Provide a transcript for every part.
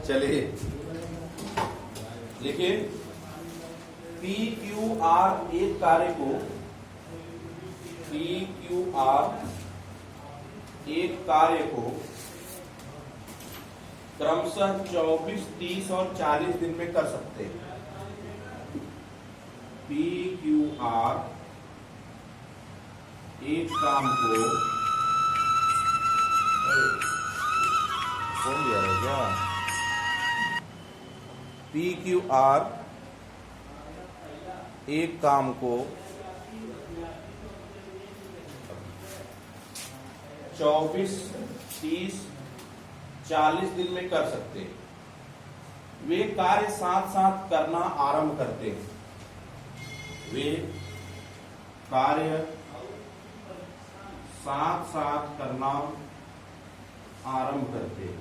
चलिए लिखिए P Q R एक कार्य को क्रमशः 24, 30 और 40 दिन में कर सकते हैं। पी क्यू आर एक काम को कौन दिया है क्या? पी क्यू आर एक काम को 24, 30, 40 दिन में कर सकते हैं। वे कार्य साथ साथ करना आरंभ करते हैं। वे कार्य साथ साथ करना आरंभ करते हैं।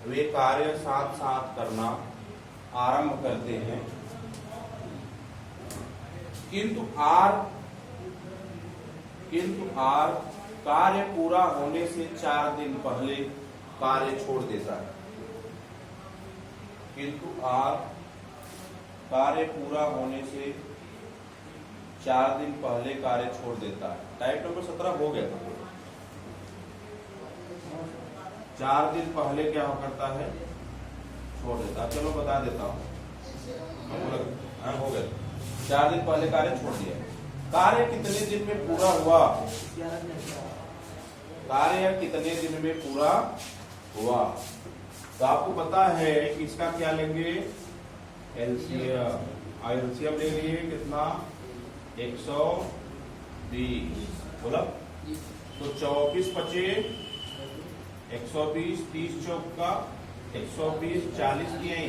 वे कार्य साथ साथ करना आरंभ करते हैं, किंतु आर कार्य पूरा होने से 4 दिन पहले कार्य छोड़ देता है। किंतु आर कार्य पूरा होने से 4 दिन पहले कार्य छोड़ देता है। टाइप नंबर 17 हो गया था। 4 दिन पहले क्या करता है? छोड़ देता है। चलो बता देता हूं। हो गया 4 दिन पहले कार्य छोड़ दिया। कार्य कितने दिन में पूरा हुआ? कार्य कितने दिन में पूरा हुआ? तो आपको पता है कि इसका क्या लेंगे? एलसीएम ले लिए कितना? 120 बोला तो 24 25 120, 30 चौका 120, 40 किए।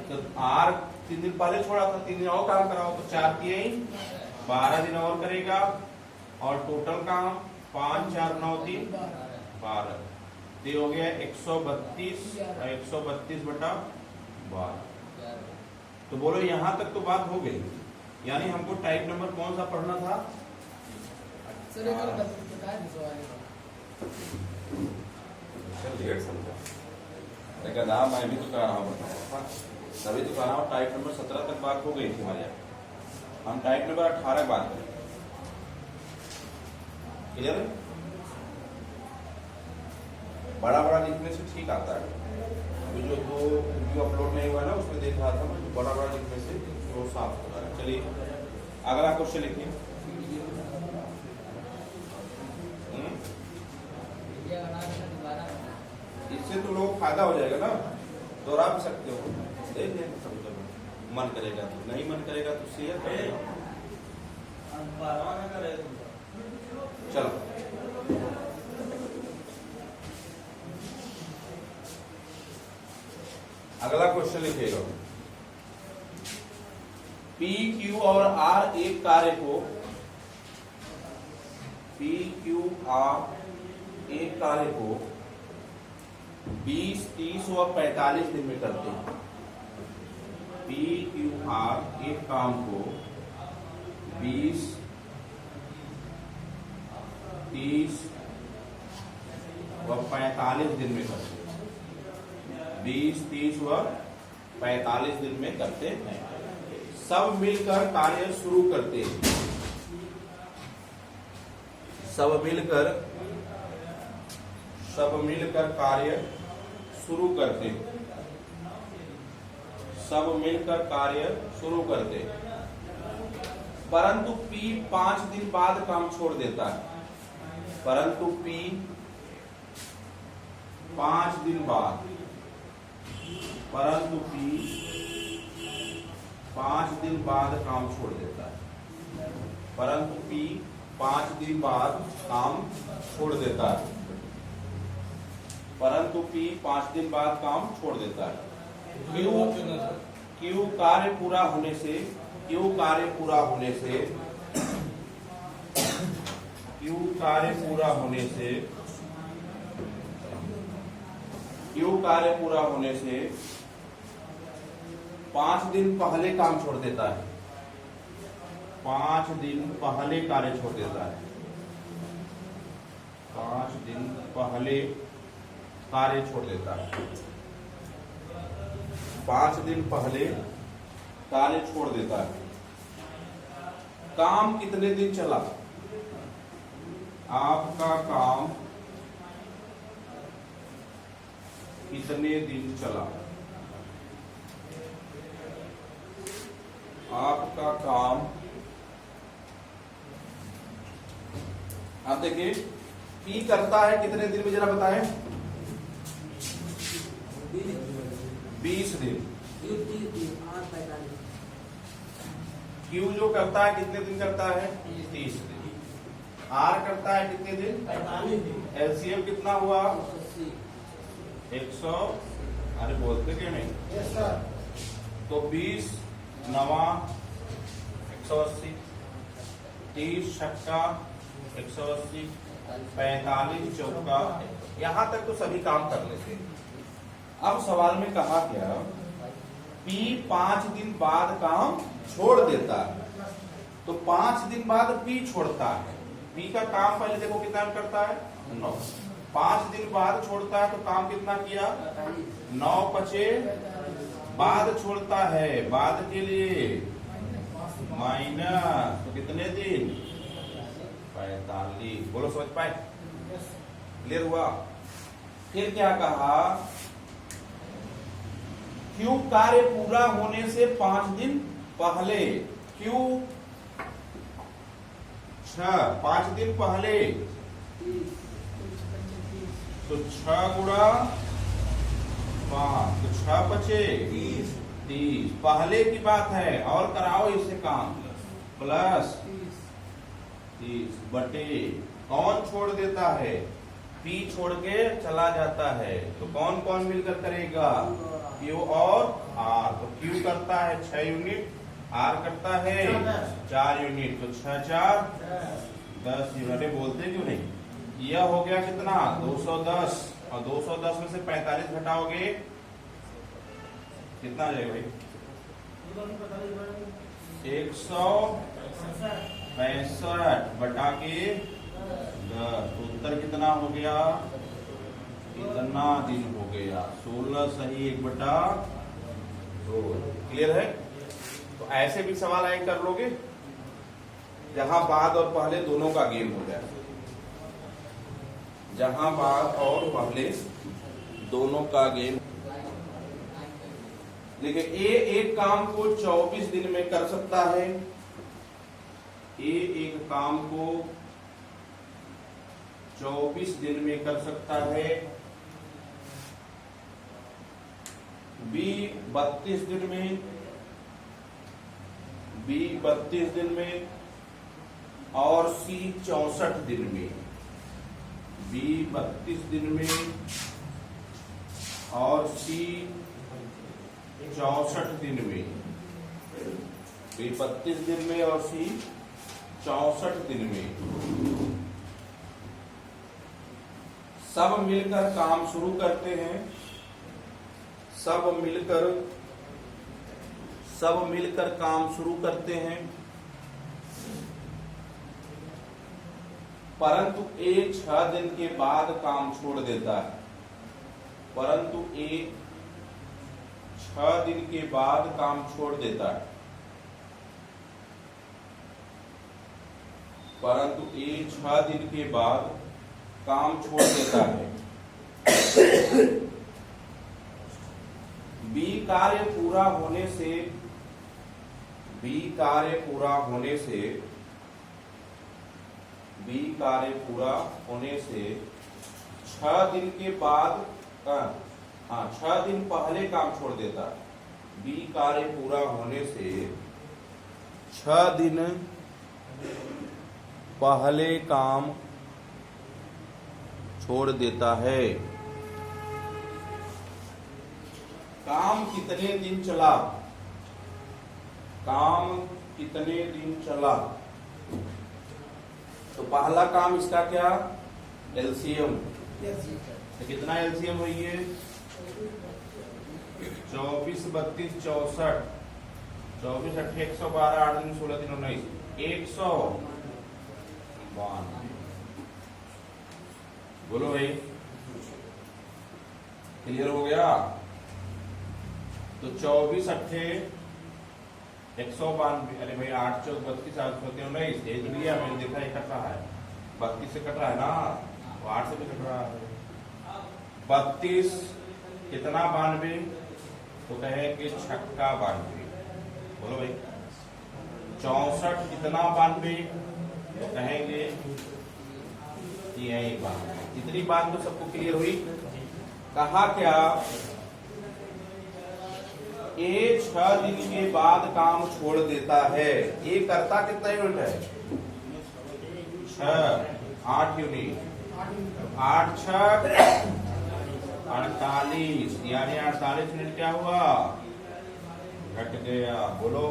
तो आर 3 दिन पहले छोड़ा था, 3 दिन और काम कराओ तो 4 किए, 12 दिन और करेगा और टोटल काम 5, 4, 9, 3, 12। ये हो गया 132/12। तो बोलो यहां तक तो बात हो गई। यानी हमको टाइप नंबर कौन सा पढ़ना था? नाम मैं भी तो कह रहा हूँ, तभी तो कह रहा हूँ। टाइप नंबर 17 तक बात हो गई थी हमारे यहाँ। हम टाइप नंबर 18 बात करें। क्लियर है? बड़ा बड़ा लिखने से ठीक आता है। अभी जो वीडियो अपलोड नहीं हुआ ना, उसमें देख रहा था मैं, बड़ा बड़ा लिखने से वो साफ हो रहा है। चलिए अगला क्वेश्चन लिखिए। इससे तो लोग फायदा हो जाएगा ना, दोहरा भी सकते हो। देख लें मन करेगा तो, नहीं मन करेगा तो शेयर करेगा। चलो अगला क्वेश्चन लिखिएगा। पी क्यू और आर एक कार्य को 20, 30 और 45 दिन में करते हैं। पी क्यू आर एक काम को 20, 30 और 45 दिन में करते हैं। 20, 30 व 45 दिन में करते हैं। सब मिलकर कार्य शुरू करते हैं। सब मिलकर कार्य शुरू करते हैं। सब मिलकर कार्य शुरू करते हैं, परंतु पी 5 दिन बाद काम छोड़ देता है। परंतु पी 5 दिन बाद काम छोड़ देता है। परंतु पी 5 दिन बाद काम छोड़ देता है। परंतु पी 5 दिन बाद काम छोड़ देता है। क्यू कार्य पूरा होने से क्यू कार्य पूरा होने से 5 दिन पहले काम छोड़ देता है। 5 दिन पहले कार्य छोड़ देता है। 5 दिन पहले कार्य छोड़ देता है। 5 दिन पहले कार्य छोड़ देता है। काम कितने दिन चला? आपका काम कितने दिन चला? आपका काम, आप देखिए पी करता है कितने दिन में, जरा बताएं। 20 दिन। क्यू जो करता है कितने दिन करता है? 30 दिन। आर करता है कितने दिन? 45 दिन। एलसीएम कितना हुआ? 100। अरे बोलते क्यों नहीं? Yes sir. तो 20 9 180, 30 छक्का 180, 45 चौका, यहां तक तो सभी काम कर लेते हैं। अब सवाल में कहा क्या, पी 5 दिन बाद काम छोड़ देता है, तो 5 दिन बाद पी छोड़ता है। पी का काम पहले देखो कितना करता है? 9। 5 दिन बाद छोड़ता है तो काम कितना किया? 9 बचे बाद छोड़ता है, बाद के लिए माइनस, तो कितने दिन? 45। बोलो समझ पाए? क्लियर हुआ? फिर क्या कहा, क्यू कार्य पूरा होने से 5 दिन पहले, क्यू 5 दिन पहले, तो 6 गुणा 5, तो 6 बचे 30। पहले की बात है, और कराओ इससे काम, प्लस 30 बटे कौन छोड़ देता है? पी छोड़ के चला जाता है, तो कौन कौन मिलकर करेगा? क्यू और आर। तो क्यू करता है 6 यूनिट, आर करता है 4 यूनिट, तो 6 4 10 यूनिट। बोलते क्यों नहीं? यह हो गया कितना? 210, और 210 में से 45 घटाओगे कितना आ जाएगा भाई? 165 बटा के 10, उत्तर कितना हो गया? इतना दिन हो गया। 16 सही 1/2। क्लियर है? तो ऐसे भी सवाल आए कर लोगे, जहां बाद और पहले दोनों का गेम हो जाए, जहां बाद और पहले दोनों का गेम। देखिए ए एक काम को 24 दिन में कर सकता है, ए एक काम को 24 दिन में कर सकता है, बी 32 दिन में, बी 32 दिन में, और सी 64 दिन में। बी 32 दिन में और सी 64 दिन में। बी 32 दिन में और सी 64 दिन में। सब मिलकर काम शुरू करते हैं, सब मिलकर काम शुरू करते हैं, परंतु ए 6 दिन के बाद काम छोड़ देता है। परंतु ए 6 दिन के बाद काम छोड़ देता है। परंतु ए 6 दिन के बाद काम छोड़ देता है। बी कार्य पूरा होने से, बी कार्य पूरा होने से, बी कार्य पूरा होने से 6 दिन के बाद, 6 दिन पहले काम छोड़ देता है। बी कार्य पूरा होने से 6 दिन पहले काम छोड़ देता है। काम कितने दिन चला? काम कितने दिन चला? तो पहला काम इसका क्या? एलसीएम। तो कितना एलसीएम हुई है? 24 32 64, 24 8 112, 8 दिन 16 दिन 19, 152। बोलो भाई, क्लियर हो गया? तो 24 अट्ठे 192। अरे भाई 8 चौक 32, 8 चौक 19, एक लिया मैंने देखा ये कट रहा है, 32 से कट रहा है ना, तो 8 से भी कट रहा है। 32 कितना 92, तो कहेंगे छक्का 92। बोलो भाई 64 कितना 92, तो कहेंगे यही बात। इतनी बात तो सबको क्लियर हुई। कहा क्या, ये 6 दिन के बाद काम छोड़ देता है। ये करता कितना यूनिट है, 6, 8 यूनिट, 8 6 48, यानी 48 यूनिट क्या हुआ, घट गया। बोलो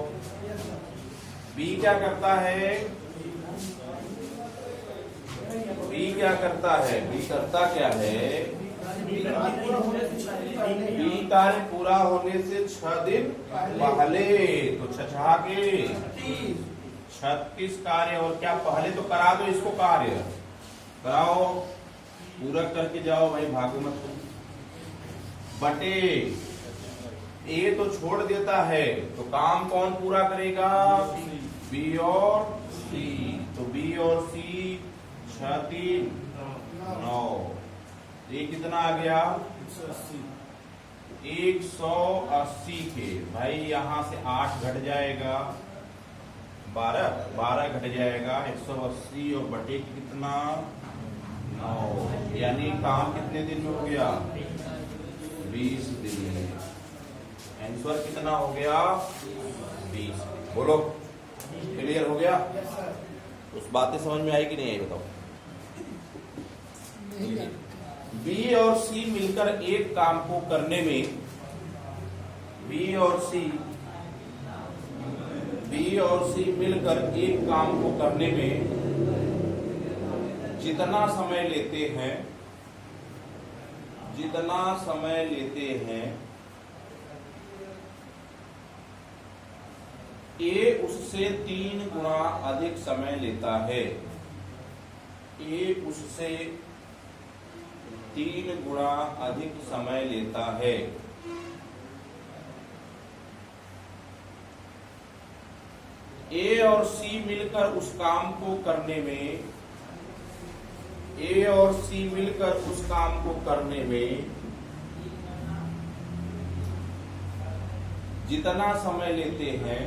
बी क्या करता है, बी क्या करता है, बी करता क्या है, बी कार्य पूरा होने से 6 दिन पहले, तो 6 के 36 कार्य। और क्या पहले तो करा दो इसको, कार्य कराओ, पूरा करके जाओ भाई, भागो मत। बटे ए तो छोड़ देता है, तो काम कौन पूरा करेगा, बी और सी। तो बी और सी 6 3 9, ये कितना आ गया 180 के। भाई यहां से 8 घट जाएगा, 12 घट जाएगा, 180 और बटे कितना 9, यानी काम कितने दिन में हो गया, 20 दिन में। आंसर कितना हो गया, 20। बोलो क्लियर हो गया, उस बातें समझ में आई कि नहीं आई बताओ। बी और सी मिलकर एक काम को करने में, बी और सी मिलकर एक काम को करने में जितना समय लेते हैं, ए उससे 3 गुना अधिक समय लेता है। ए उससे 3 गुना अधिक समय लेता है। ए और सी मिलकर उस काम को करने में, ए और सी मिलकर उस काम को करने में जितना समय लेते हैं,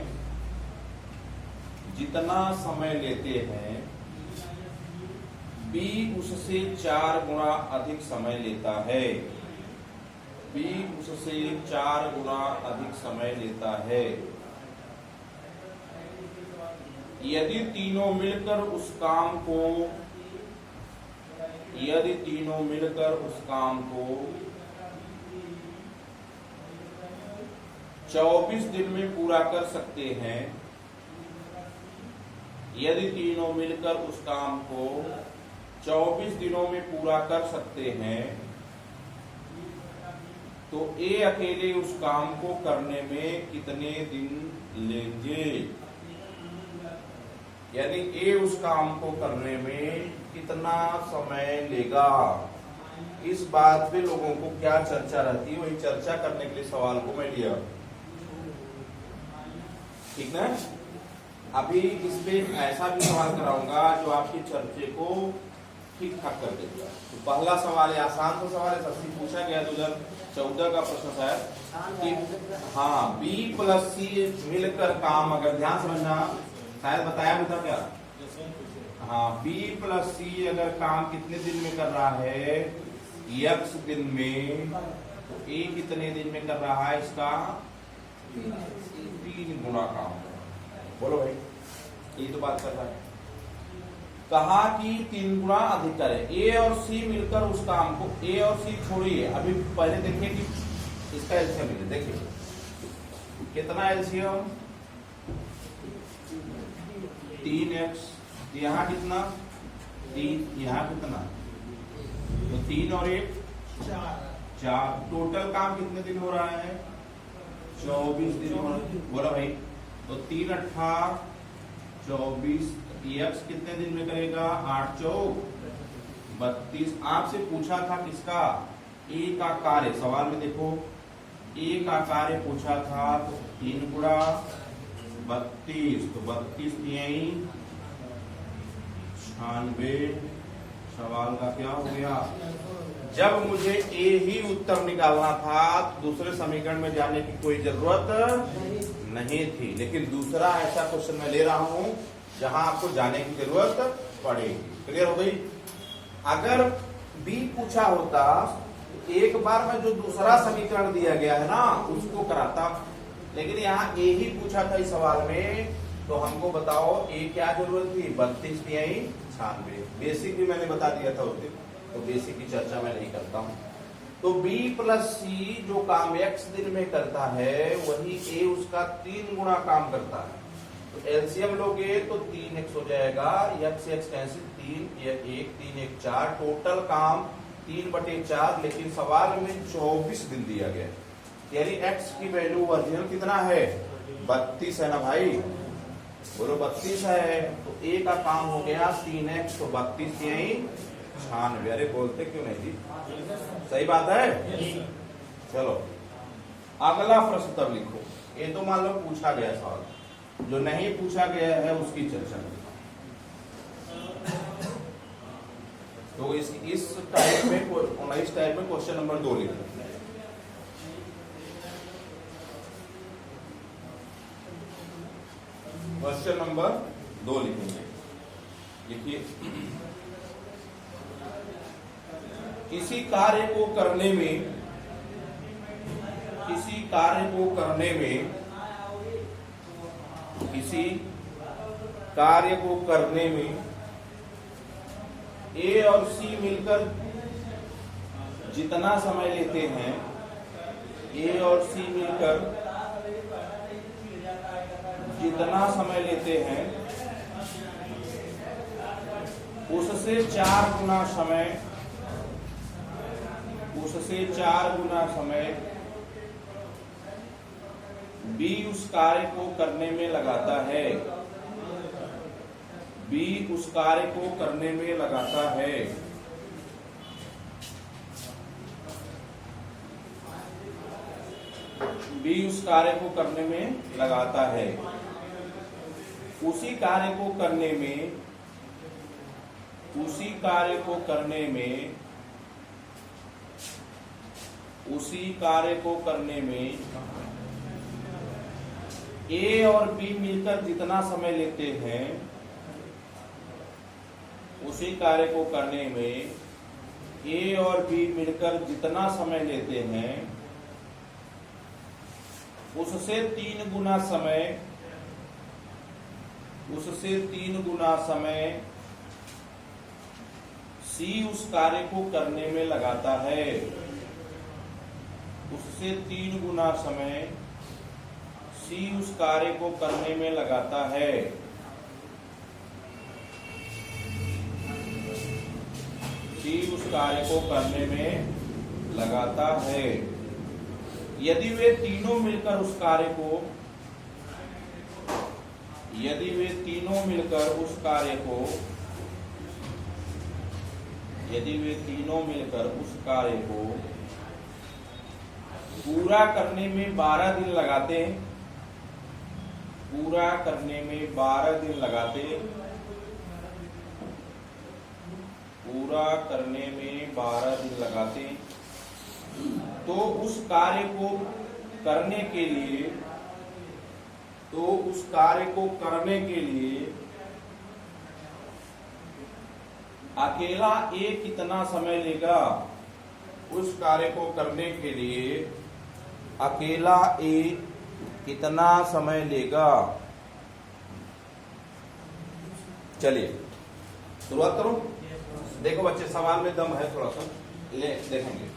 बी उससे 4 गुना अधिक समय लेता है। बी उससे 4 गुना अधिक समय लेता है। यदि तीनों मिलकर उस काम को 24 दिन में पूरा कर सकते हैं, यदि तीनों मिलकर उस काम को 24 दिनों में पूरा कर सकते हैं, तो ए अकेले उस काम को करने में कितने दिन लेंगे, यानी ए उस काम को करने में कितना समय लेगा। इस बात पे लोगों को क्या चर्चा रहती है, वही चर्चा करने के लिए सवाल को मैं लिया। ठीक ना। अभी इस पे ऐसा भी सवाल कराऊंगा जो आपकी चर्चे को ठीक ठाक कर देगा। तो पहला सवाल है, आसान तो सवाल है, सबसे पूछा गया 2014 का प्रश्न है कि हाँ बी प्लस सी मिलकर काम, अगर ध्यान समझना, शायद बताया भी था क्या, हाँ बी प्लस सी अगर काम कितने दिन में कर रहा है, x दिन में, तो ए कितने दिन में कर रहा है, इसका 3 गुना काम। बोलो भाई, ये तो बात कर रहा है। कहा कि 3 गुना अधिक करे। ए और सी मिलकर उस काम को, ए और सी छोड़िए, अभी पहले देखिए कि इसका एलसीएम मिले। देखिए कितना एलसीएम, 3x, यहाँ कितना 3, यहाँ कितना, तो 3 और 1 4, टोटल काम कितने दिन हो रहा है, 24 दिन हो रहा है। बोला भाई, तो 3 8 24, x कितने दिन में करेगा, 8 चौक 32। आपसे पूछा था किसका, ए का कार्य, सवाल में देखो ए का कार्य पूछा था तो 3 गुणा 32, तो 32 3 96। सवाल का क्या हो गया? जब मुझे ए ही उत्तर निकालना था तो दूसरे समीकरण में जाने की कोई जरूरत नहीं थी, लेकिन दूसरा ऐसा क्वेश्चन मैं ले रहा हूं जहां आपको जाने की जरूरत पड़ेगी। क्लियर हो गई? अगर बी पूछा होता तो एक बार में जो दूसरा समीकरण दिया गया है ना उसको कराता, लेकिन यहाँ ए ही पूछा था इस सवाल में, तो हमको बताओ ए क्या जरूरत थी? 32 96। बेसिक भी मैंने बता दिया था उस दिन, तो बेसिक की चर्चा मैं नहीं करता हूं। तो b प्लस सी जो काम x दिन में करता है वही a उसका 3 गुना काम करता है। तो एलसीएम लोगे तो 3x हो जाएगा, x कैंसिल, 3 1 3 1 4, टोटल काम 3/4, लेकिन सवाल में 24 दिन दिया गया, यानी x की वैल्यू ओरिजिनल कितना है? 32 है ना भाई, बोलो 32 है। तो a का काम हो गया 3x, तो 32 यही 96। अरे बोलते क्यों नहीं जी? सही बात है। चलो अगला प्रश्न तब लिखो। ये तो मान लो पूछा गया सवाल, जो नहीं पूछा गया है उसकी चर्चा करें। तो इस टाइप में 19 टाइप में क्वेश्चन नंबर 2 लिखो। क्वेश्चन नंबर 2 लिखेंगे। लिखिए, किसी कार्य को करने में ए और सी मिलकर जितना समय लेते हैं, ए और सी मिलकर जितना समय लेते हैं उससे 4 गुना समय बी उस कार्य को करने में लगाता है। बी उस कार्य को करने में लगाता है। बी उस कार्य को करने में लगाता है। उसी कार्य को करने में ए और बी मिलकर जितना समय लेते हैं, उसी कार्य को करने में ए और बी मिलकर जितना समय लेते हैं उससे 3 गुना समय सी उस कार्य को करने में लगाता है। उससे 3 गुना समय सी उस कार्य को करने में लगाता है। सी उस कार्य को करने में लगाता है। यदि वे तीनों मिलकर उस कार्य को पूरा करने में 12 दिन लगाते, तो उस कार्य को करने के लिए अकेला ए कितना समय लेगा? उस कार्य को करने के लिए अकेला ए कितना समय लेगा? चलिए शुरुआत करूं। देखो बच्चे, सवाल में दम है, थोड़ा सा देखेंगे।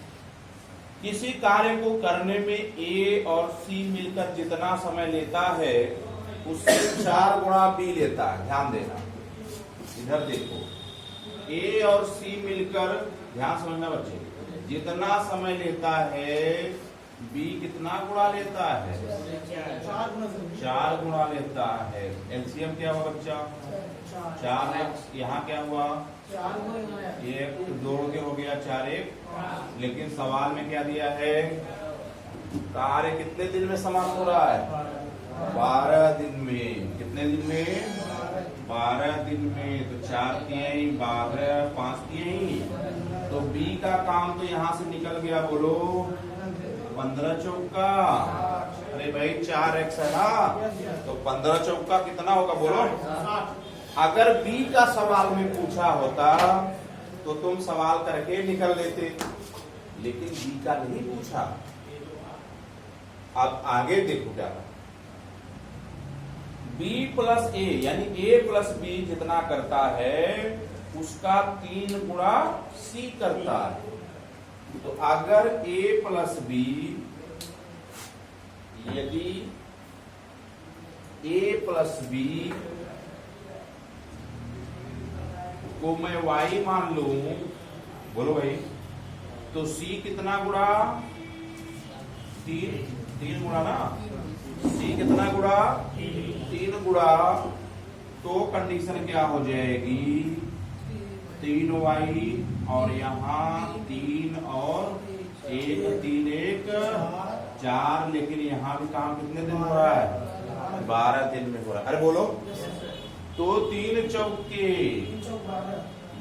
किसी कार्य को करने में ए और सी मिलकर जितना समय लेता है उससे 4 गुना बी लेता है। ध्यान देना, इधर देखो, ए और सी मिलकर, ध्यान समझना बच्चे, जितना समय लेता है बी कितना गुणा लेता है? 4 गुणा लेता है। एलसीएम क्या हुआ बच्चा? 4x। यहाँ क्या हुआ? 1 जोड़ के हो गया 4 1। लेकिन सवाल में क्या दिया है? कार्य कितने दिन में समाप्त हो रहा है? 12 दिन में। कितने दिन में? 12 दिन में। तो 4 तिहाई 12, 5 तिहाई। तो बी का काम तो यहां से निकल गया, बोलो 15 चौका। अरे भाई 4x है ना, तो 15 चौका कितना होगा बोलो? अगर बी का सवाल में पूछा होता तो तुम सवाल करके निकल लेते, लेकिन बी का नहीं पूछा। अब आगे देखो क्या था। b प्लस ए यानी a प्लस बी जितना करता है उसका 3 गुणा c करता है। तो अगर a प्लस बी, यदि a प्लस बी को मैं y मान लूं, बोलो भाई, तो c कितना गुणा? 3 गुणा ना, c कितना गुणा? 3 गुणा। तो कंडीशन क्या हो जाएगी? 3y और यहाँ 3 और 1, 3 1 4। लेकिन यहाँ भी काम कितने दिन हो रहा है? 12 दिन में हो रहा है। अरे बोलो, तो 3 चौके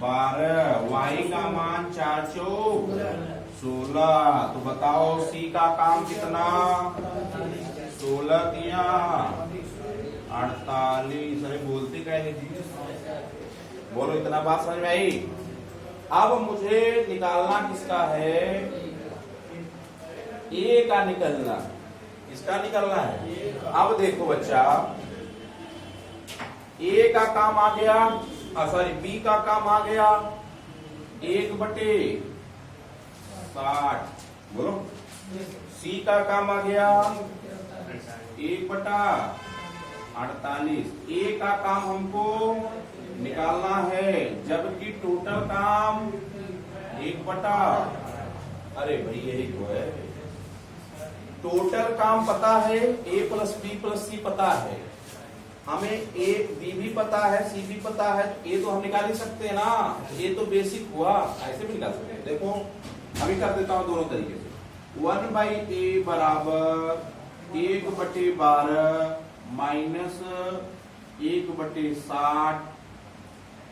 12, y का मान 4 चौक 16। तो बताओ सी का काम कितना? 16 तिया 48। अरे बोलते क्या नहीं थी? बोलो, इतना बात समझ में आई? अब मुझे निकालना किसका है? ए का निकलना, इसका निकलना है। अब देखो बच्चा, ए का काम आ गया, सॉरी बी का काम आ गया 1/60। बोलो, सी का काम आ गया 1/48। ए का काम हमको निकालना है, जबकि टोटल काम 1/। अरे भाई यही तो है, टोटल काम पता है, ए प्लस बी प्लस सी पता है, हमें ए बी भी पता है, सी भी पता है। ए तो हम निकाल ही सकते हैं ना, ए तो बेसिक हुआ, ऐसे भी निकाल सकते हैं। देखो अभी कर देता हूं दोनों तरीके से। 1/a बराबर 1/12 माइनस 1/60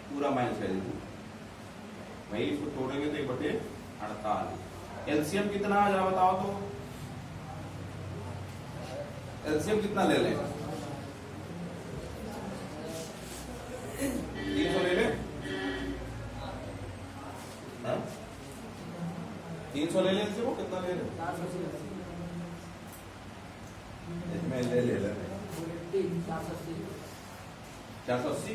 पूरा माइनस कर दीजिए भाई, इसको तोड़ेंगे तो 1/48। एलसीएम कितना आ जाए बताओ तो? एलसीएम कितना ले लें? 300 ले ले, 300 ले ले। वो कितना ले ले? इसमें ले ले 480।